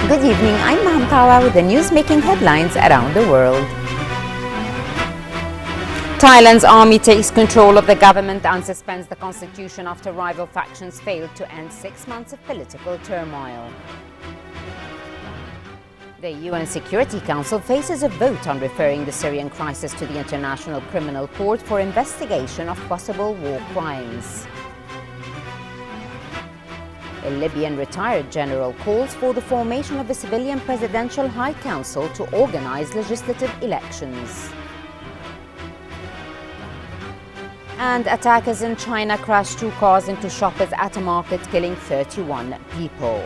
Good evening, I'm Maham Kawa with the news making headlines around the world. Thailand's army takes control of the government and suspends the constitution after rival factions failed to end 6 months of political turmoil. The UN Security Council faces a vote on referring the Syrian crisis to the International Criminal Court for investigation of possible war crimes. A Libyan retired general calls for the formation of a civilian presidential high council to organize legislative elections. And attackers in China crashed 2 cars into shoppers at a market, killing 31 people.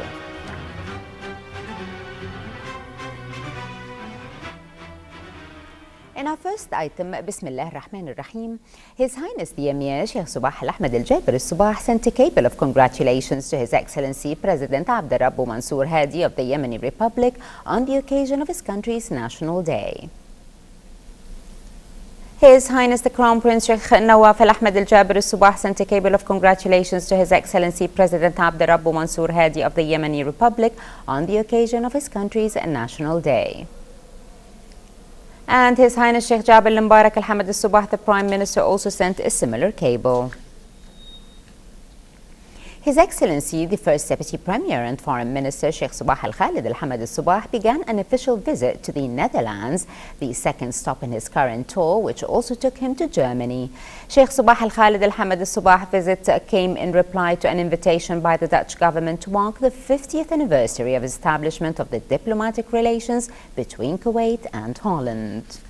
In our first item, Bismillah ar-Rahman ar-Rahim, His Highness the Emir Sheikh Sabah Al-Ahmed Al-Jaber Al-Sabah sent a cable of congratulations to His Excellency President Abdurrabbu Mansour Hadi of the Yemeni Republic on the occasion of his country's National Day. His Highness the Crown Prince Sheikh Nawaf Al-Ahmed Al-Jaber Al-Sabah sent a cable of congratulations to His Excellency President Abdurrabbu Mansour Hadi of the Yemeni Republic on the occasion of his country's National Day. And His Highness Sheikh Jabal Mubarak Al-Hamad Al-Sabah, the Prime Minister, also sent a similar cable. His Excellency, the First Deputy Premier and Foreign Minister Sheikh Sabah Al-Khalid Al-Hamad Al-Sabah began an official visit to the Netherlands, the second stop in his current tour, which also took him to Germany. Sheikh Sabah Al-Khalid Al-Hamad Al-Sabah visit came in reply to an invitation by the Dutch government to mark the 50th anniversary of establishment of the diplomatic relations between Kuwait and Holland.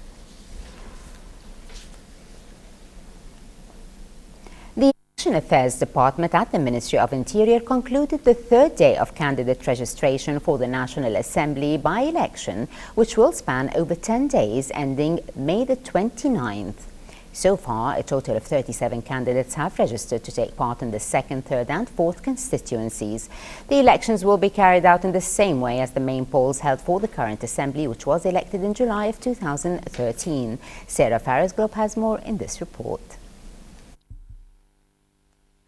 The Election Affairs Department at the Ministry of Interior concluded the 3rd day of candidate registration for the National Assembly by-election, which will span over 10 days ending May the 29th. So far, a total of 37 candidates have registered to take part in the 2nd, 3rd and 4th constituencies. The elections will be carried out in the same way as the main polls held for the current Assembly, which was elected in July of 2013. Sarah Farah's Group has more in this report.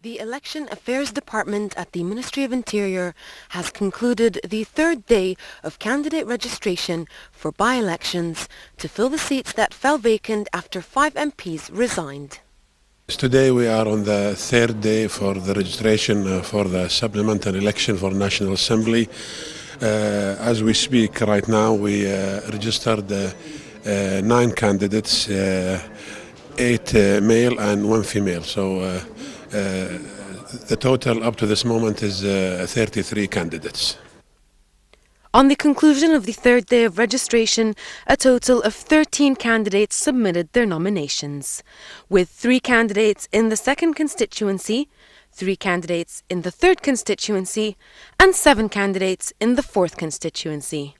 The Election Affairs Department at the Ministry of Interior has concluded the 3rd day of candidate registration for by-elections to fill the seats that fell vacant after 5 MPs resigned. Today we are on the 3rd day for the registration for the supplementary election for National Assembly. As we speak right now, we registered 9 candidates, 8 male and 1 female. So the total up to this moment is 33 candidates. On the conclusion of the 3rd day of registration, a total of 13 candidates submitted their nominations, with 3 candidates in the 2nd constituency, 3 candidates in the 3rd constituency, and 7 candidates in the 4th constituency.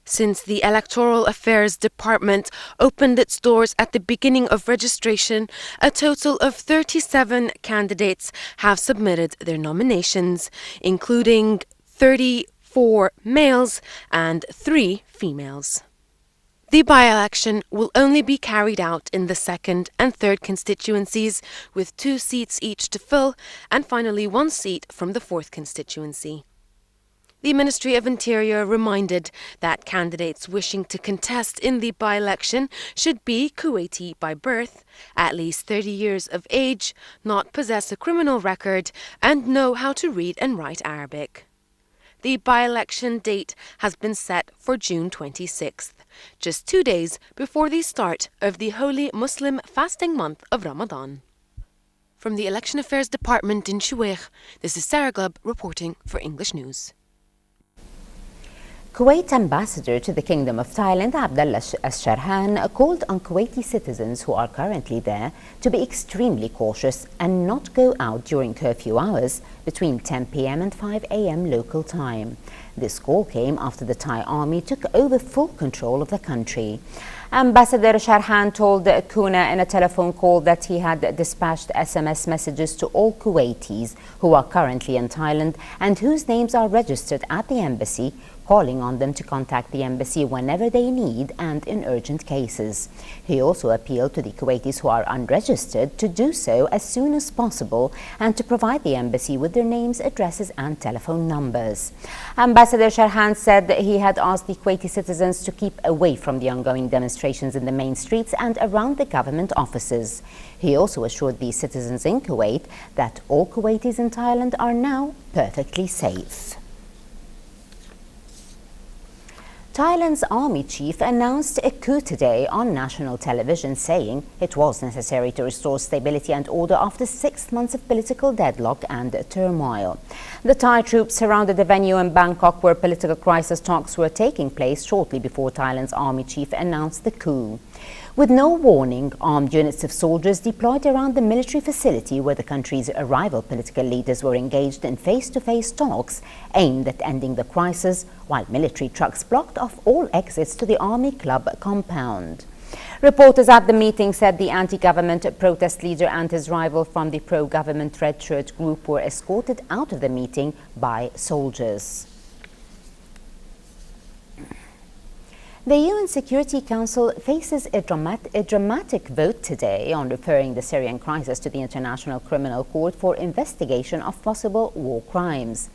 Since the Electoral Affairs Department opened its doors at the beginning of registration, a total of 37 candidates have submitted their nominations, including 34 males and 3 females. The by-election will only be carried out in the 2nd and 3rd constituencies, with 2 seats each to fill, and finally 1 seat from the 4th constituency. The Ministry of Interior reminded that candidates wishing to contest in the by-election should be Kuwaiti by birth, at least 30 years of age, not possess a criminal record, and know how to read and write Arabic. The by-election date has been set for June 26th, just 2 days before the start of the holy Muslim fasting month of Ramadan. From the Election Affairs Department in Shueikh, this is Sarah Glubb reporting for English News. Kuwait Ambassador to the Kingdom of Thailand, Abdullah Al-Sharhan, called on Kuwaiti citizens who are currently there to be extremely cautious and not go out during curfew hours between 10 p.m. and 5 a.m. local time. This call came after the Thai army took over full control of the country. Ambassador Sharhan told Kuna in a telephone call that he had dispatched SMS messages to all Kuwaitis who are currently in Thailand and whose names are registered at the embassy, calling on them to contact the embassy whenever they need and in urgent cases. He also appealed to the Kuwaitis who are unregistered to do so as soon as possible and to provide the embassy with their names, addresses and telephone numbers. Ambassador Sharhan said that he had asked the Kuwaiti citizens to keep away from the ongoing demonstrations in the main streets and around the government offices. He also assured the citizens in Kuwait that all Kuwaitis in Thailand are now perfectly safe. Thailand's army chief announced a coup today on national television, saying it was necessary to restore stability and order after 6 months of political deadlock and turmoil. The Thai troops surrounded the venue in Bangkok where political crisis talks were taking place shortly before Thailand's army chief announced the coup. With no warning, armed units of soldiers deployed around the military facility where the country's rival political leaders were engaged in face-to-face talks aimed at ending the crisis, while military trucks blocked off all exits to the army club compound. Reporters at the meeting said the anti-government protest leader and his rival from the pro-government Red Shirt group were escorted out of the meeting by soldiers. The UN Security Council faces a dramatic vote today on referring the Syrian crisis to the International Criminal Court for investigation of possible war crimes.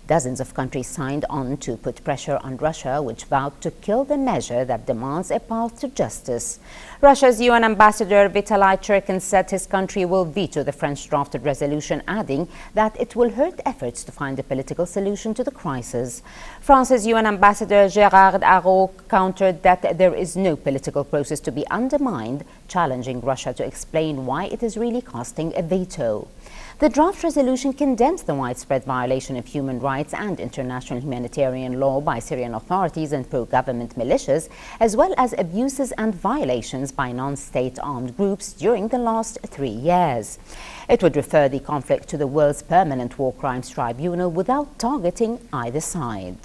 Dozens of countries signed on to put pressure on Russia, which vowed to kill the measure that demands a path to justice. Russia's UN ambassador Vitaly Churkin said his country will veto the French-drafted resolution, adding that it will hurt efforts to find a political solution to the crisis. France's UN ambassador Gérard Araud countered that there is no political process to be undermined, challenging Russia to explain why it is really casting a veto. The draft resolution condemns the widespread violation of human rights and international humanitarian law by Syrian authorities and pro-government militias, as well as abuses and violations by non-state armed groups during the last 3 years. It would refer the conflict to the world's permanent war crimes tribunal without targeting either side.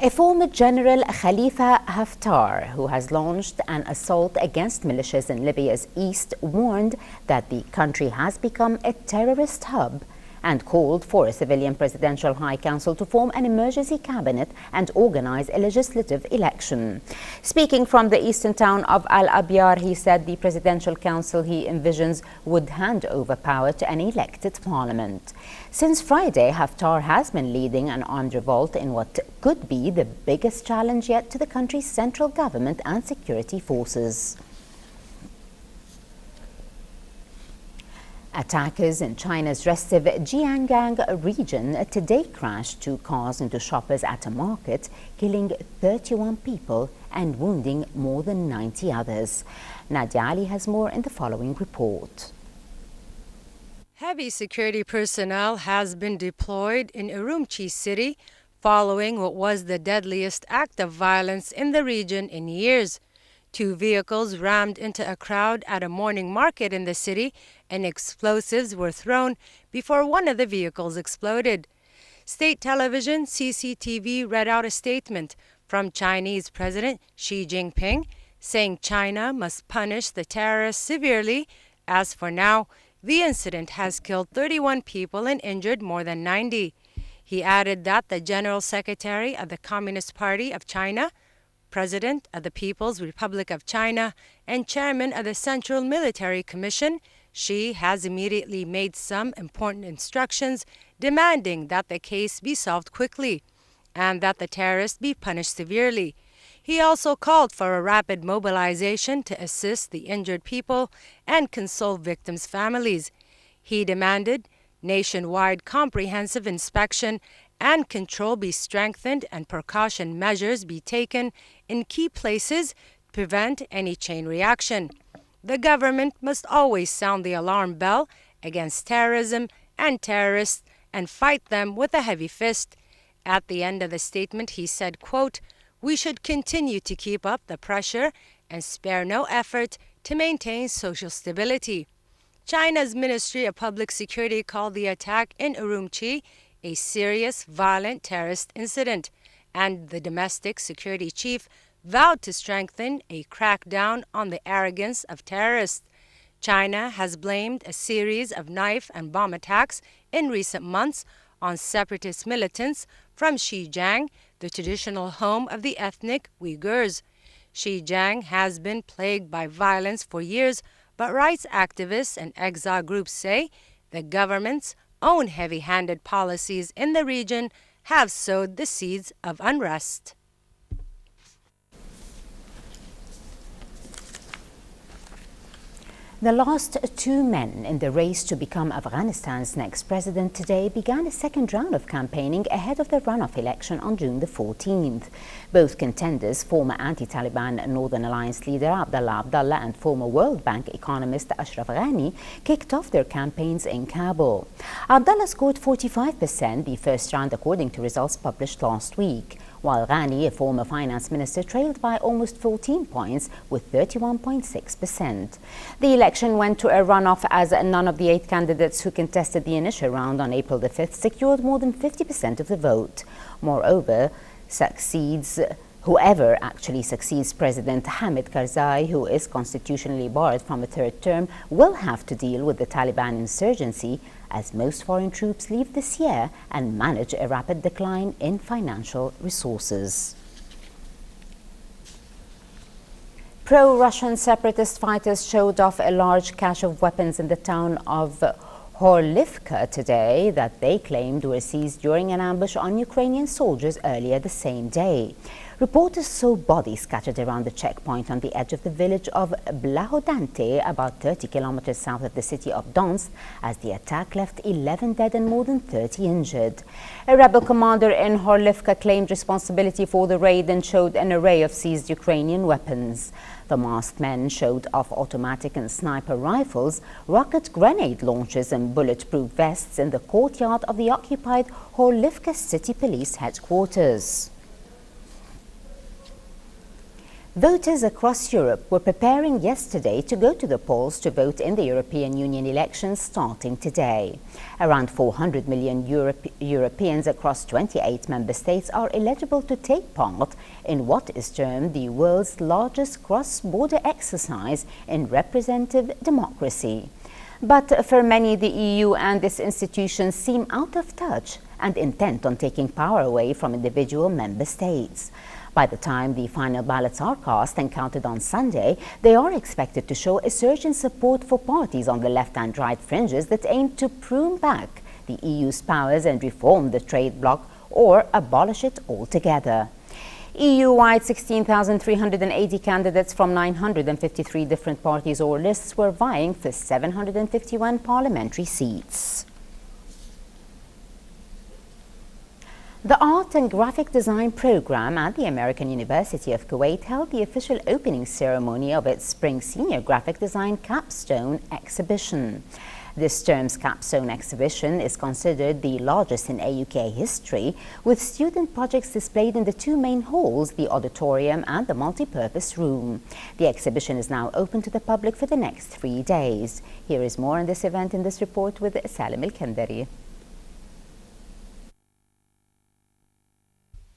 A former General Khalifa Haftar, who has launched an assault against militias in Libya's east, warned that the country has become a terrorist hub and called for a civilian presidential high council to form an emergency cabinet and organize a legislative election. Speaking from the eastern town of Al-Abyar, he said the presidential council he envisions would hand over power to an elected parliament. Since Friday, Haftar has been leading an armed revolt in what could be the biggest challenge yet to the country's central government and security forces. Attackers in China's restive Jianggang region today crashed 2 cars into shoppers at a market, killing 31 people and wounding more than 90 others. Nadia Ali has more in the following report. Heavy security personnel has been deployed in Urumqi city following what was the deadliest act of violence in the region in years. 2 vehicles rammed into a crowd at a morning market in the city, and explosives were thrown before one of the vehicles exploded. State television CCTV read out a statement from Chinese President Xi Jinping saying China must punish the terrorists severely. As for now, the incident has killed 31 people and injured more than 90. He added that the General Secretary of the Communist Party of China, President of the People's Republic of China, and Chairman of the Central Military Commission, Xi has immediately made some important instructions demanding that the case be solved quickly and that the terrorists be punished severely. He also called for a rapid mobilization to assist the injured people and console victims' families. He demanded nationwide comprehensive inspection and control be strengthened and precaution measures be taken in key places to prevent any chain reaction. The government must always sound the alarm bell against terrorism and terrorists and fight them with a heavy fist. At the end of the statement, he said, quote, "We should continue to keep up the pressure and spare no effort to maintain social stability." China's Ministry of Public Security called the attack in Urumqi a serious, violent terrorist incident and the domestic security chief vowed to strengthen a crackdown on the arrogance of terrorists. China has blamed a series of knife and bomb attacks in recent months on separatist militants from Xinjiang, the traditional home of the ethnic Uyghurs. Xinjiang has been plagued by violence for years, but rights activists and exile groups say the government's own heavy-handed policies in the region have sowed the seeds of unrest. The last two men in the race to become Afghanistan's next president today began a second round of campaigning ahead of the runoff election on June the 14th. Both contenders, former anti-Taliban Northern Alliance leader Abdullah Abdullah and former World Bank economist Ashraf Ghani, kicked off their campaigns in Kabul. Abdullah scored 45% the first round according to results published last week, while Ghani, a former finance minister, trailed by almost 14 points with 31.6%. The election went to a runoff as none of the 8 candidates who contested the initial round on April the 5th secured more than 50% of the vote. Moreover, whoever actually succeeds President Hamid Karzai, who is constitutionally barred from a third term, will have to deal with the Taliban insurgency as most foreign troops leave this year and manage a rapid decline in financial resources. Pro-Russian separatist fighters showed off a large cache of weapons in the town of Horlivka today that they claimed were seized during an ambush on Ukrainian soldiers earlier the same day. Reporters saw bodies scattered around the checkpoint on the edge of the village of Blahodante, about 30 kilometers south of the city of Donetsk, as the attack left 11 dead and more than 30 injured. A rebel commander in Horlivka claimed responsibility for the raid and showed an array of seized Ukrainian weapons. The masked men showed off automatic and sniper rifles, rocket grenade launchers and bulletproof vests in the courtyard of the occupied Horlivka City Police headquarters. Voters across Europe were preparing yesterday to go to the polls to vote in the European Union elections starting today. Around 400 million Europeans across 28 member states are eligible to take part in what is termed the world's largest cross-border exercise in representative democracy. But for many, the EU and its institutions seem out of touch and intent on taking power away from individual member states. By the time the final ballots are cast and counted on Sunday, they are expected to show a surge in support for parties on the left and right fringes that aim to prune back the EU's powers and reform the trade bloc or abolish it altogether. EU-wide 16,380 candidates from 953 different parties or lists were vying for 751 parliamentary seats. The Art and Graphic Design program at the American University of Kuwait held the official opening ceremony of its Spring Senior Graphic Design Capstone exhibition. This term's capstone exhibition is considered the largest in AUK history, with student projects displayed in the two main halls, the auditorium and the multi-purpose room. The exhibition is now open to the public for the next 3 days. Here is more on this event in this report with Salim Al-Kandari.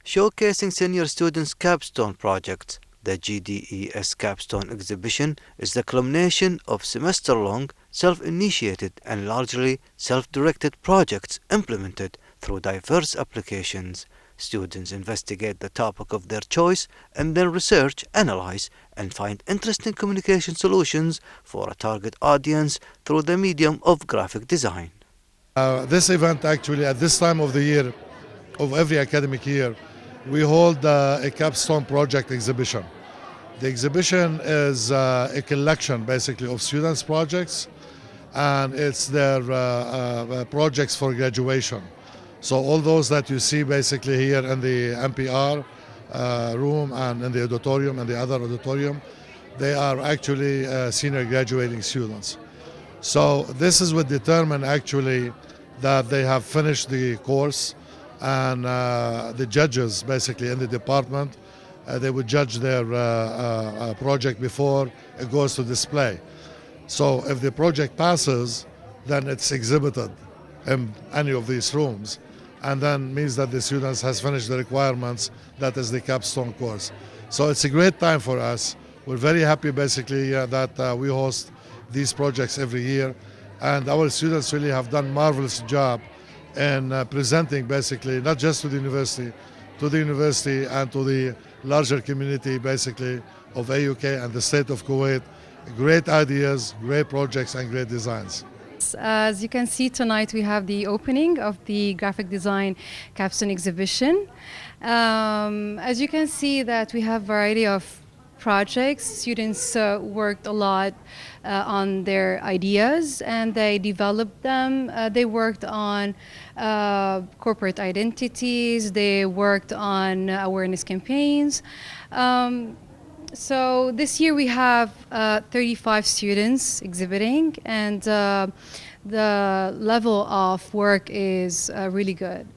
Showcasing senior students' capstone projects, the GDES Capstone exhibition is the culmination of semester-long, self-initiated and largely self-directed projects implemented through diverse applications. Students investigate the topic of their choice and then research, analyze, and find interesting communication solutions for a target audience through the medium of graphic design. This event actually at this time of the year, of every academic year, we hold a capstone project exhibition. The exhibition is a collection basically of students' projects, and it's their projects for graduation. So all those that you see basically here in the MPR room and in the auditorium and the other auditorium, they are actually senior graduating students. So this is what determine actually that they have finished the course, and the judges basically in the department, they would judge their project before it goes to display. So if the project passes, then it's exhibited in any of these rooms. and then means that the students has finished the requirements, that is the capstone course. So it's a great time for us. We're very happy basically that we host these projects every year, and our students really have done marvelous job in presenting basically not just to the university and to the larger community basically of AUK and the state of Kuwait, great ideas, great projects and great designs. As you can see tonight, we have the opening of the graphic design capstone exhibition. As you can see that we have a variety of projects. Students worked a lot on their ideas and they developed them. They worked on corporate identities, they worked on awareness campaigns. So this year we have 35 students exhibiting, and the level of work is really good.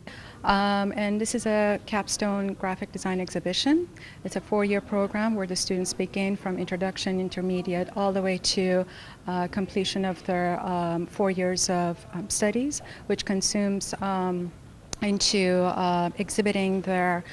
And this is a capstone graphic design exhibition. It's a 4-year program where the students begin from introduction, intermediate, all the way to completion of their 4 years of studies, which consumes into exhibiting their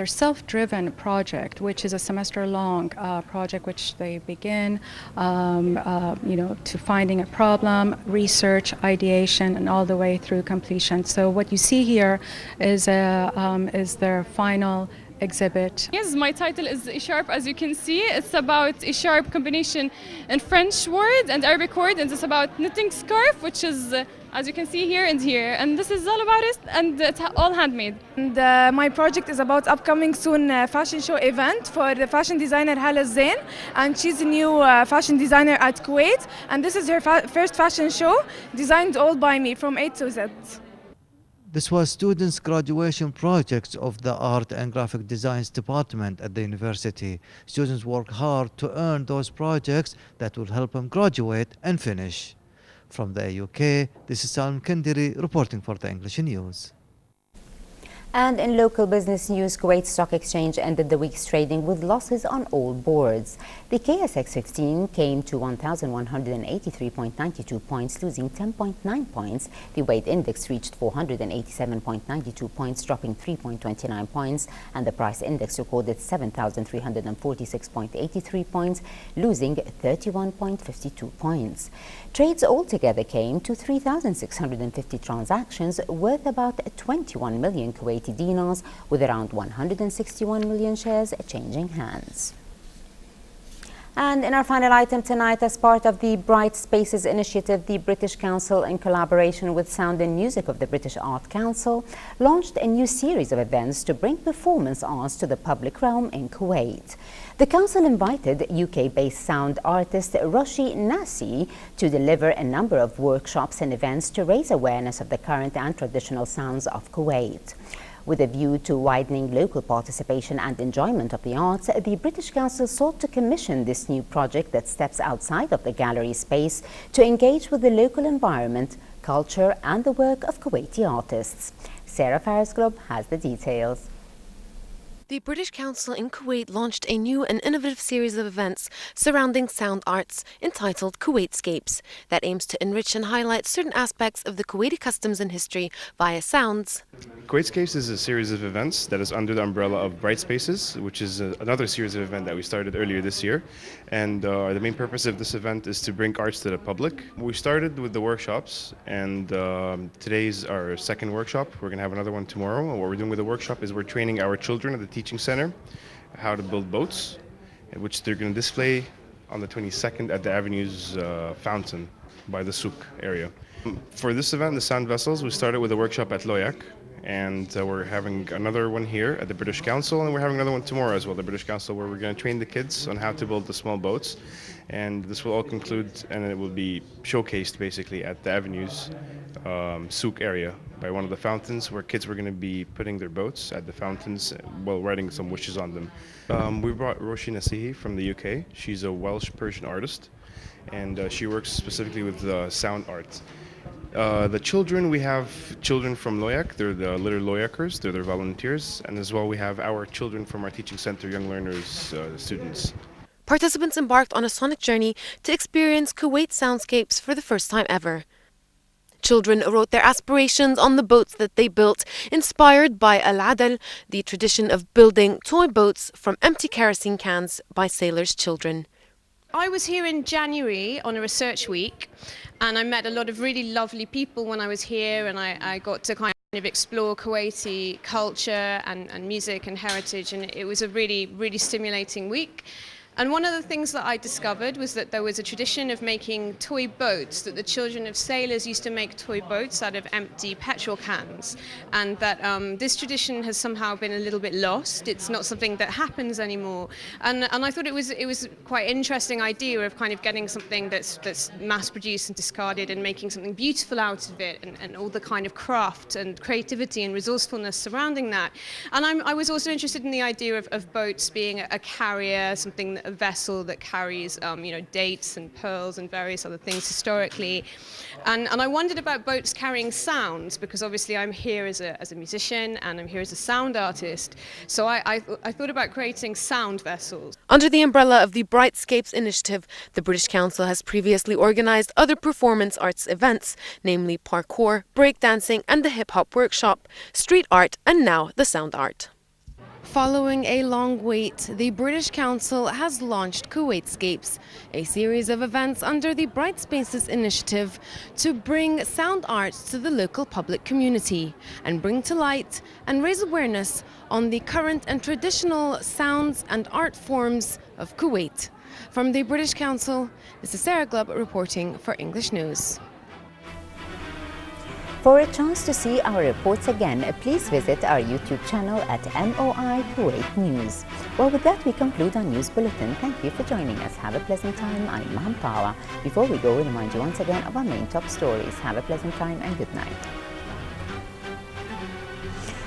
self-driven project, which is a semester-long project, which they begin, to finding a problem, research, ideation, and all the way through completion. So what you see here is their final exhibit. Yes, my title is E-sharp. As you can see, it's about E-sharp combination in French word and Arabic word, and it's about knitting scarf, which is, as you can see here and here, and this is all about it, and it's all handmade. And my project is about upcoming soon fashion show event for the fashion designer Hala Zain, and she's a new fashion designer at Kuwait, and this is her first fashion show designed all by me from A to Z. This was students' graduation projects of the Art and Graphic Designs department at the university. Students work hard to earn those projects that will help them graduate and finish. From the UK, this is Salim Kandiri reporting for the English News. And in local business news, Kuwait Stock Exchange ended the week's trading with losses on all boards. The KSX 15 came to 1,183.92 points, losing 10.9 points. The weight index reached 487.92 points, dropping 3.29 points. And the price index recorded 7,346.83 points, losing 31.52 points. Trades altogether came to 3,650 transactions worth about 21 million Kuwaiti dinars, with around 161 million shares changing hands. And in our final item tonight, as part of the Bright Spaces initiative, the British Council, in collaboration with Sound and Music of the British Art Council, launched a new series of events to bring performance arts to the public realm in Kuwait. The Council invited UK-based sound artist Roshi Nasi to deliver a number of workshops and events to raise awareness of the current and traditional sounds of Kuwait. With a view to widening local participation and enjoyment of the arts, the British Council sought to commission this new project that steps outside of the gallery space to engage with the local environment, culture and the work of Kuwaiti artists. Sarah Farisglob has the details. The British Council in Kuwait launched a new and innovative series of events surrounding sound arts entitled Kuwaitscapes that aims to enrich and highlight certain aspects of the Kuwaiti customs and history via sounds. Kuwaitscapes is a series of events that is under the umbrella of Bright Spaces, which is another series of events that we started earlier this year. And the main purpose of this event is to bring arts to the public. We started with the workshops, and today's our second workshop. We're going to have another one tomorrow. And what we're doing with the workshop is we're training our children at the Teaching Center how to build boats, which they're going to display on the 22nd at the Avenues fountain by the souk area. For this event, the sound vessels, we started with a workshop at Loyak, and we're having another one here at the British Council, and we're having another one tomorrow as well, the British Council, where we're going to train the kids on how to build the small boats. And this will all conclude, and it will be showcased basically at the Avenues souk area by one of the fountains, where kids were going to be putting their boats at the fountains while writing some wishes on them. We brought Roshi Nasihi from the UK. She's a Welsh Persian artist, and she works specifically with sound art. The children, we have children from Loyak. They're the Little Loyakers. They're their volunteers. And as well, we have our children from our teaching center, Young Learners students. Participants embarked on a sonic journey to experience Kuwait soundscapes for the first time ever. children wrote their aspirations on the boats that they built, inspired by Al-Adal, the tradition of building toy boats from empty kerosene cans by sailors' children. I was here in January on a research week, and I met a lot of really lovely people when I was here, and I got to kind of explore Kuwaiti culture and music and heritage, and it was a really, really stimulating week. And one of the things that I discovered was that there was a tradition of making toy boats, that the children of sailors used to make toy boats out of empty petrol cans, and that this tradition has somehow been a little bit lost. It's not something that happens anymore. And I thought it was quite an interesting idea of kind of getting something that's mass-produced and discarded and making something beautiful out of it, and all the kind of craft and creativity and resourcefulness surrounding that. And I was also interested in the idea of boats being a carrier, something a vessel that carries, dates and pearls and various other things historically. And I wondered about boats carrying sounds, because obviously I'm here as a musician and I'm here as a sound artist. So I thought about creating sound vessels. Under the umbrella of the Brightscapes initiative, the British Council has previously organised other performance arts events, namely parkour, breakdancing and the hip-hop workshop, street art and now the sound art. Following a long wait, the British Council has launched Kuwaitscapes, a series of events under the Bright Spaces initiative to bring sound arts to the local public community and bring to light and raise awareness on the current and traditional sounds and art forms of Kuwait. From the British Council, this is Sarah Glubb reporting for English News. For a chance to see our reports again, please visit our YouTube channel at MOI Kuwait News. Well, with that, we conclude our news bulletin. Thank you for joining us. Have a pleasant time. I'm Maham Tawa. Before we go, we remind you once again of our main top stories. Have a pleasant time and good night.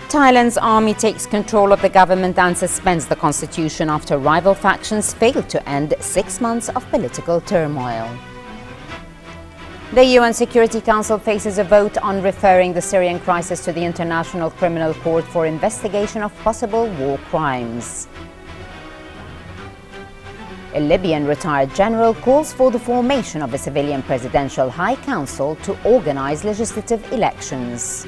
Thailand's army takes control of the government and suspends the constitution after rival factions failed to end 6 months of political turmoil. The UN Security Council faces a vote on referring the Syrian crisis to the International Criminal Court for investigation of possible war crimes. A Libyan retired general calls for the formation of a civilian presidential high council to organize legislative elections.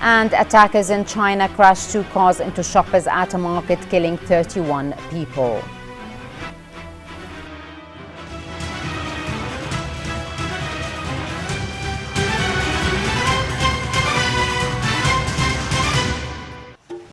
And attackers in China crashed 2 cars into shoppers at a market, killing 31 people.